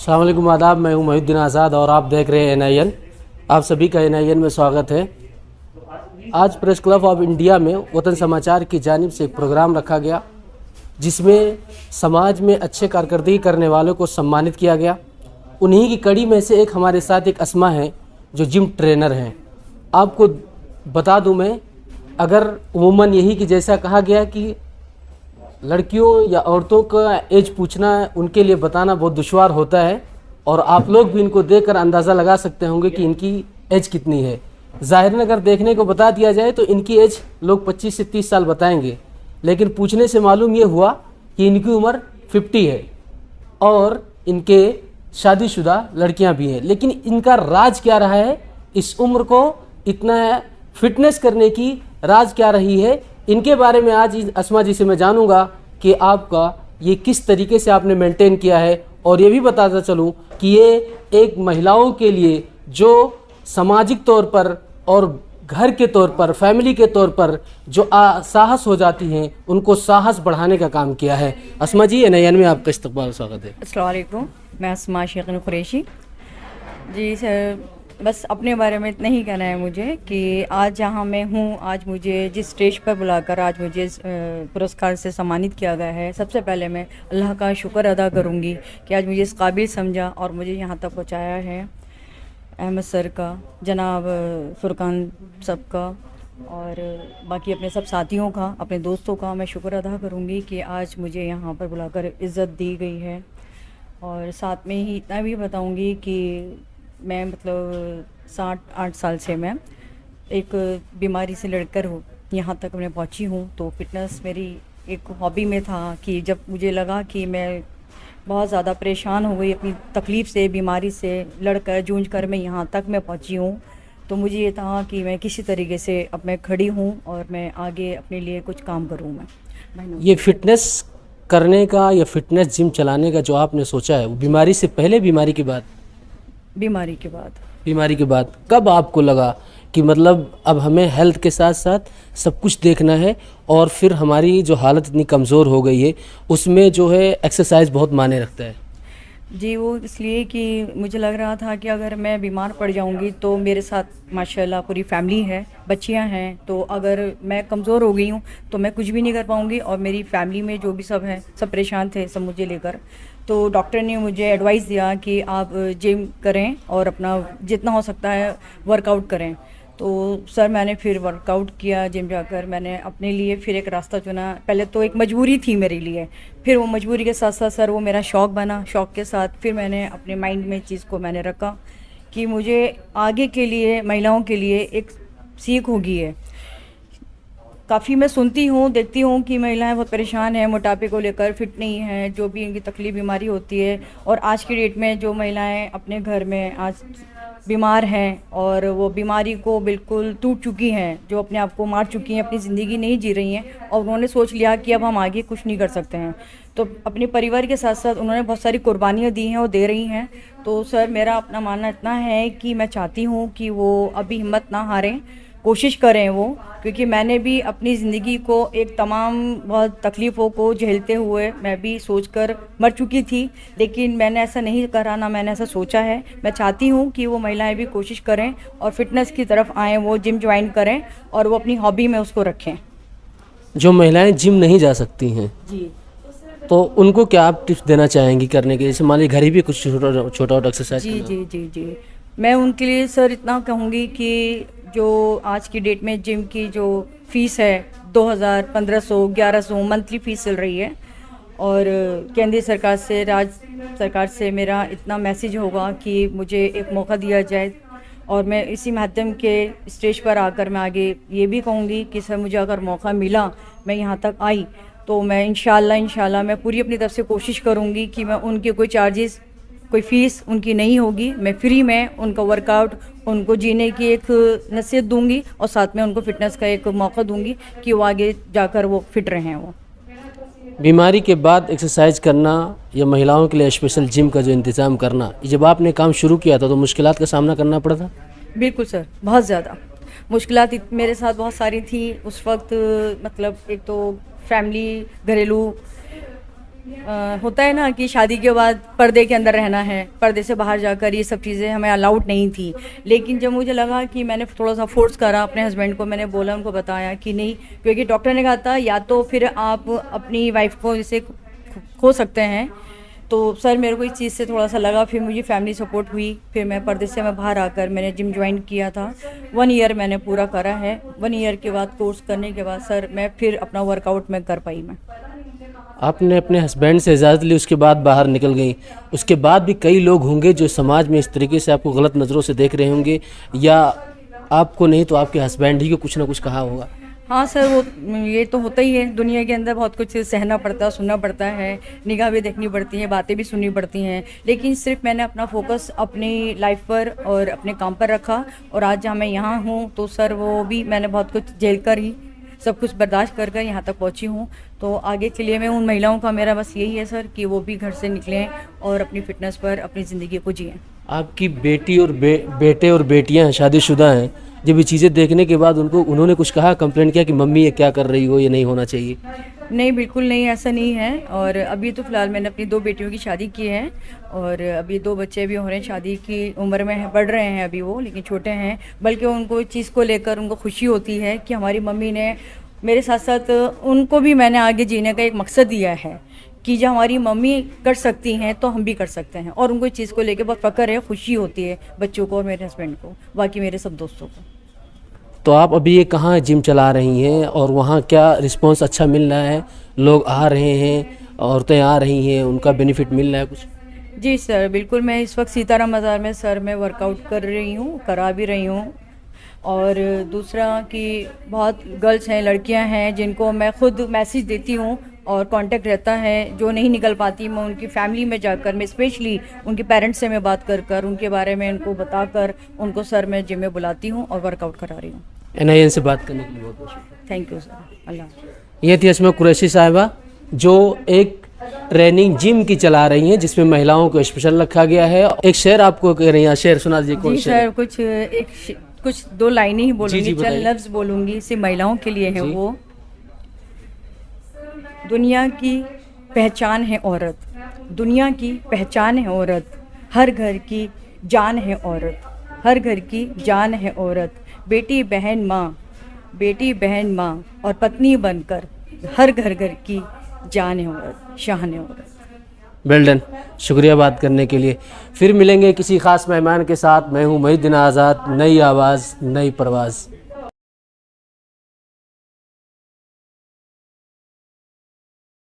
अस्सलाम वालेकुम, आदाब। मैं हूं मोहिउद्दीन आज़ाद और आप देख रहे हैं NIN। आप सभी का NIN में स्वागत है। आज प्रेस क्लब ऑफ इंडिया में वतन समाचार की जानिब से एक प्रोग्राम रखा गया जिसमें समाज में अच्छे कारकर्दगी करने वालों को सम्मानित किया गया। उन्हीं की कड़ी में से एक हमारे साथ एक अस्मा है जो जिम ट्रेनर हैं। आपको बता दूं मैं, अगर उमूमन यही कि जैसा कहा गया कि लड़कियों या औरतों का एज पूछना उनके लिए बताना बहुत दुश्वार होता है, और आप लोग भी इनको देखकर अंदाज़ा लगा सकते होंगे कि इनकी एज कितनी है। ज़ाहिरन अगर देखने को बता दिया जाए तो इनकी एज लोग 25 से 30 साल बताएंगे, लेकिन पूछने से मालूम ये हुआ कि इनकी उम्र 50 है और इनके शादीशुदा लड़कियां भी हैं। लेकिन इनका राज क्या रहा है, इस उम्र को इतना फिटनेस करने की राज क्या रही है, इनके बारे में आज अस्मा जी से मैं जानूंगा कि आपका ये किस तरीके से आपने मेंटेन किया है। और ये भी बताता चलूं कि ये एक महिलाओं के लिए जो सामाजिक तौर पर और घर के तौर पर, फैमिली के तौर पर जो साहस हो जाती हैं, उनको साहस बढ़ाने का काम किया है। अस्मा जी, NIN में आपका इस्तकबाल, स्वागत है। अस्सलाम वालेकुम, मैं अस्मा शेखन कुरैशी जी। सर, बस अपने बारे में इतना ही कहना है मुझे कि आज जहाँ मैं हूँ, आज मुझे जिस स्टेज पर बुलाकर आज मुझे पुरस्कार से सम्मानित किया गया है, सबसे पहले मैं अल्लाह का शुक्र अदा करूँगी कि आज मुझे इस काबिल समझा और मुझे यहाँ तक पहुँचाया है। अहमद सर का, जनाब फुरकान सब का और बाकी अपने सब साथियों का, अपने दोस्तों का मैं शुक्र अदा करूँगी कि आज मुझे यहाँ पर बुलाकर इज़्ज़त दी गई है। और साथ में ही इतना भी बताऊँगी कि मैं 7-8 साल से मैं एक बीमारी से लड़कर हूँ यहाँ तक मैं पहुँची हूँ। तो फिटनेस मेरी एक हॉबी में था कि जब मुझे लगा कि मैं बहुत ज़्यादा परेशान हो गई अपनी तकलीफ़ से, बीमारी से लड़कर जूझ कर मैं यहाँ तक मैं पहुँची हूँ, तो मुझे ये था कि मैं किसी तरीके से अब मैं खड़ी हूँ और मैं आगे अपने लिए कुछ काम करूँ। मैं ये फिटनेस करने का या फिटनेस जिम चलाने का जो आपने सोचा है, वो बीमारी से पहले, बीमारी के बाद? बीमारी के बाद। बीमारी के बाद कब आपको लगा कि मतलब अब हमें हेल्थ के साथ साथ सब कुछ देखना है, और फिर हमारी जो हालत इतनी कमज़ोर हो गई है उसमें जो है एक्सरसाइज बहुत मायने रखता है? जी, वो इसलिए कि मुझे लग रहा था कि अगर मैं बीमार पड़ जाऊंगी तो मेरे साथ माशाल्लाह पूरी फैमिली है, बच्चियां हैं, तो अगर मैं कमज़ोर हो गई हूँ तो मैं कुछ भी नहीं कर पाऊंगी। और मेरी फैमिली में जो भी सब हैं, सब परेशान थे, सब मुझे लेकर। तो डॉक्टर ने मुझे एडवाइस दिया कि आप जिम करें और अपना जितना हो सकता है वर्कआउट करें। तो सर, मैंने फिर वर्कआउट किया, जिम जाकर मैंने अपने लिए फिर एक रास्ता चुना। पहले तो एक मजबूरी थी मेरे लिए, फिर वो मजबूरी के साथ साथ सर वो मेरा शौक़ बना। शौक़ के साथ फिर मैंने अपने माइंड में चीज़ को मैंने रखा कि मुझे आगे के लिए, महिलाओं के लिए एक सीख होगी है। काफ़ी मैं सुनती हूँ, देखती हूँ कि महिलाएं बहुत परेशान हैं, मोटापे को लेकर फिट नहीं हैं, जो भी इनकी तकलीफ बीमारी होती है। और आज की डेट में जो महिलाएं अपने घर में आज बीमार हैं और वो बीमारी को बिल्कुल टूट चुकी हैं, जो अपने आप को मार चुकी हैं, अपनी ज़िंदगी नहीं जी रही हैं, और उन्होंने सोच लिया कि अब हम आगे कुछ नहीं कर सकते हैं, तो अपने परिवार के साथ साथ उन्होंने बहुत सारी कुर्बानियाँ दी हैं और दे रही हैं। तो सर, मेरा अपना मानना इतना है कि मैं चाहती हूँ कि वो अभी हिम्मत ना हारें, कोशिश करें वो, क्योंकि मैंने भी अपनी ज़िंदगी को एक तमाम बहुत तकलीफ़ों को झेलते हुए मैं भी सोचकर मर चुकी थी, लेकिन मैंने ऐसा नहीं करा, ना मैंने ऐसा सोचा है। मैं चाहती हूँ कि वो महिलाएं भी कोशिश करें और फिटनेस की तरफ आएँ, वो जिम ज्वाइन करें और वो अपनी हॉबी में उसको रखें। जो महिलाएं जिम नहीं जा सकती हैं जी, तो उनको क्या आप टिप्स देना चाहेंगी करने के? जैसे मान लीजिए घर ही भी कुछ छोटा एक्सरसाइज जी जी जी जी मैं उनके लिए सर इतना कहूँगी कि जो आज की डेट में जिम की जो फ़ीस है 2000, 1500, 1100 मंथली फ़ीस चल रही है। और केंद्रीय सरकार से, राज्य सरकार से मेरा इतना मैसेज होगा कि मुझे एक मौका दिया जाए, और मैं इसी माध्यम के स्टेज पर आकर मैं आगे ये भी कहूँगी कि सर, मुझे अगर मौका मिला, मैं यहाँ तक आई, तो मैं इंशाल्लाह मैं पूरी अपनी तरफ से कोशिश करूँगी कि मैं उनके कोई चार्जेस, कोई फ़ीस उनकी नहीं होगी, मैं फ्री में उनका वर्कआउट, उनको जीने की एक नसीहत दूंगी और साथ में उनको फिटनेस का एक मौका दूंगी कि वो आगे जाकर वो फिट रहें। वो बीमारी के बाद एक्सरसाइज करना या महिलाओं के लिए स्पेशल जिम का जो इंतज़ाम करना, जब आपने काम शुरू किया था तो मुश्किलात का सामना करना पड़ा था? बिल्कुल सर, बहुत ज़्यादा मुश्किलात मेरे साथ बहुत सारी थी उस वक्त। मतलब एक तो फैमिली, घरेलू होता है ना कि शादी के बाद पर्दे के अंदर रहना है, पर्दे से बाहर जाकर ये सब चीज़ें हमें अलाउड नहीं थी। लेकिन जब मुझे लगा कि मैंने थोड़ा सा फोर्स करा अपने हस्बैंड को, मैंने बोला, उनको बताया कि नहीं, क्योंकि डॉक्टर ने कहा था या तो फिर आप अपनी वाइफ को इसे खो सकते हैं। तो सर मेरे को इस चीज़ से थोड़ा सा लगा, फिर मुझे फैमिली सपोर्ट हुई, फिर मैं पर्दे से मैं बाहर आकर मैंने जिम ज्वाइन किया था। 1 ईयर मैंने पूरा करा है। 1 ईयर के बाद कोर्स करने के बाद सर मैं फिर अपना वर्कआउट में कर पाई। मैं आपने अपने हस्बैंड से इजाज़त ली, उसके बाद बाहर निकल गई। उसके बाद भी कई लोग होंगे जो समाज में इस तरीके से आपको गलत नज़रों से देख रहे होंगे, या आपको नहीं तो आपके हस्बैंड ही को कुछ ना कुछ कहा होगा। हाँ सर, वो ये तो होता ही है, दुनिया के अंदर बहुत कुछ सहना पड़ता है, सुनना पड़ता है, निगाह भी देखनी पड़ती है, बातें भी सुननी पड़ती हैं। लेकिन सिर्फ मैंने अपना फोकस अपनी लाइफ पर और अपने काम पर रखा, और आज जहाँ मैं यहाँ हूँ तो सर वो भी मैंने बहुत कुछ झेल कर ही, सब कुछ बर्दाश्त कर यहाँ तक पहुँची हूँ। तो आगे के लिए मैं उन महिलाओं का मेरा बस यही है सर कि वो भी घर से निकलें और अपनी फिटनेस पर अपनी ज़िंदगी को जिएँ। आपकी बेटी और बेटे और बेटियां शादीशुदा हैं, जब ये चीज़ें देखने के बाद उन्होंने कुछ कहा, कंप्लेंट किया कि मम्मी ये क्या कर रही हो, ये नहीं होना चाहिए? नहीं, बिल्कुल नहीं, ऐसा नहीं है। और अभी तो फ़िलहाल मैंने अपनी 2 बेटियों की शादी की है, और अभी 2 बच्चे भी हो रहे हैं, शादी की उम्र में हैं, पढ़ रहे हैं अभी वो, लेकिन छोटे हैं। बल्कि उनको इस चीज़ को लेकर उनको खुशी होती है कि हमारी मम्मी ने मेरे साथ साथ उनको भी मैंने आगे जीने का एक मकसद दिया है कि जो हमारी मम्मी कर सकती हैं तो हम भी कर सकते हैं। और उनको इस चीज़ को लेकर बहुत फ़ख्र है, खुशी होती है बच्चों को और मेरे हस्बैंड को, बाकी मेरे सब दोस्तों को। तो आप अभी ये कहाँ जिम चला रही हैं और वहाँ क्या रिस्पांस अच्छा मिल रहा है? लोग आ रहे हैं, औरतें आ रही हैं, उनका बेनिफिट मिल रहा है कुछ? जी सर, बिल्कुल। मैं इस वक्त सीताराम बाज़ार में सर मैं वर्कआउट कर रही हूँ, करा भी रही हूँ। और दूसरा कि बहुत गर्ल्स हैं, लड़कियां हैं, जिनको मैं खुद मैसेज देती हूँ और कांटेक्ट रहता है, जो नहीं निकल पाती, मैं उनकी फैमिली में जाकर, मैं स्पेशली उनके पेरेंट्स से मैं बात कर उनके बारे में उनको बताकर उनको सर मैं जिम में बुलाती हूँ और वर्कआउट करा रही हूँ। NIN से बात करने के लिए बहुत बहुत शुक्रिया। Thank you sir. अल्लाह। ये थी अस्मा कुरैशी साहिबा, जो एक ट्रेनिंग जिम की चला रही हैं, जिसमें महिलाओं को स्पेशल रखा गया है। एक शेर आपको कह रही हैं, शेर सुना दीजिए। कौन जी सर, कुछ 2 लाइनें ही बोलूँगी, चंद लफ्ज़ बोलूँगी, सिर्फ महिलाओं के लिए है वो। दुनिया की पहचान है औरत, दुनिया की पहचान है औरत, हर घर की जान है औरत, हर घर की जान है औरत, बेटी बहन माँ और पत्नी बनकर हर घर घर की जान है औरत, शान है औरत। वेल डन, शुक्रिया बात करने के लिए। फिर मिलेंगे किसी ख़ास मेहमान के साथ। मैं हूँ मोहिउद्दीन आज़ाद। नई आवाज़, नई परवाज़।